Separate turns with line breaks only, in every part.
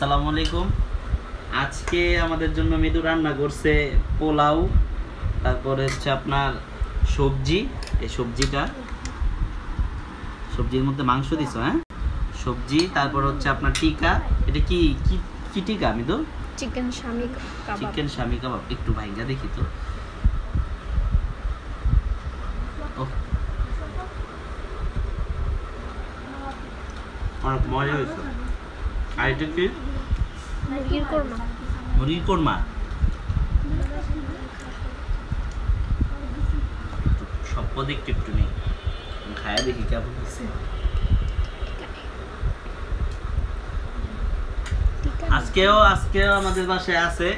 আসসালামু আলাইকুম। আজকে আমাদের জন্য মৃদু রান্না করছে পোলাও, তারপরে হচ্ছে আপনার সবজি। এই সবজির মধ্যে মাংস দিছো, হ্যাঁ সবজি, তারপর হচ্ছে আপনার টিকা। এটা কি কি কি টিকা মৃদু?
চিকেন শামি কাবাব।
একটু ভাইঙ্গা দেখি তো। অনেক মজা হয়েছে। আর এটা কি? মুরগির কোরমা। সম্পদ একটু নেই, খায়া দেখি কেমন হয়েছে। আজকেও আমাদের বাসায় আছে,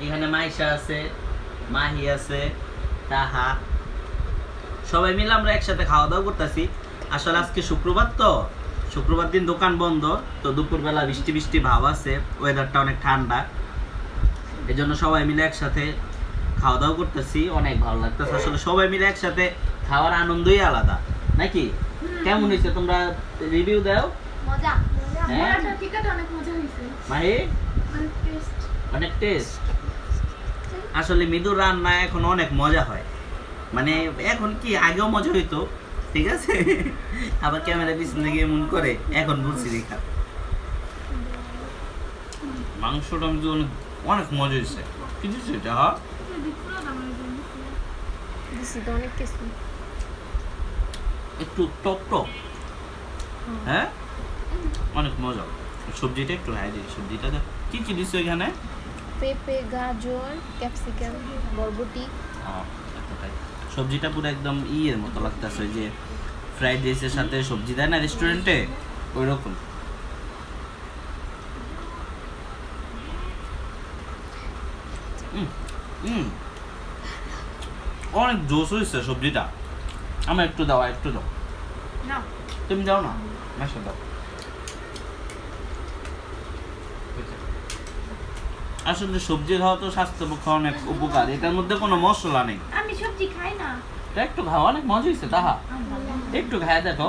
এখানে মাইশা আছে, মাহি আছে, তাহা, সবাই মিলে আমরা একসাথে খাওয়া দাওয়া করতেছি। আসলে আজকে শুক্রবার, তো শুক্রবার দিন দোকান বন্ধ, তো দুপুরবেলা বৃষ্টি বৃষ্টি ভাব আছে, ওয়েদারটা অনেক ঠান্ডা, এই জন্য সবাই মিলে একসাথে খাওয়া দাওয়া করতেছি। অনেক ভালো লাগতেছে, আসলে সবাই মিলে একসাথে খাওয়ার আনন্দই আলাদা, নাকি? কেমন হয়েছে তোমরা রিভিউ দাও।
মজা,
হ্যাঁ
টিকাটা অনেক মজা হয়েছে।
মাহি অনেক টেস্ট। আসলে মৃদুর রান্না এখন অনেক মজা হয়, মানে এখন কি আগেও মজা হইতো, ঠিক আছে, আবার ক্যামেরা পিছনে গিয়ে মন করে এখন বলছি দেখা। মাংসটা অনেক মজা হয়েছে। কি দিচ্ছে এটা? একটু টক টক, হ্যাঁ অনেক মজা। সবজিটা একটু হাই দিই, সবজিটা কি কি দিচ্ছে এখানে?
পেঁপে, গাজর, ক্যাপসিকাম, বরবটি।
সবজিটা পুরো একদম ইয়ের মতো লাগতেছে, যে ফ্রাইড রাইসের সাথে সবজি দেয় না রেস্টুরেন্টে, ওই রকম। অনেক জোস হয়েছে সবজিটা। আমার একটু দাও, একটু দাও। তুমি দাও না, মেশা দাও। আসলে সবজি খাওয়া তো স্বাস্থ্যের পক্ষে অনেক উপকার, এটার মধ্যে কোনো মশলা নেই।
আমি সবজি খাই না।
একটু খাওয়া অনেক মজা হয়েছে, তাহা একটু খায় দেখো।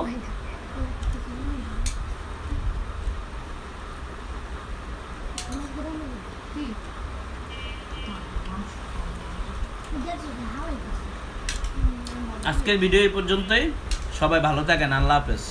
আজকের ভিডিও এই পর্যন্তই। সবাই ভালো থাকেন, আল্লাহ হাফেজ।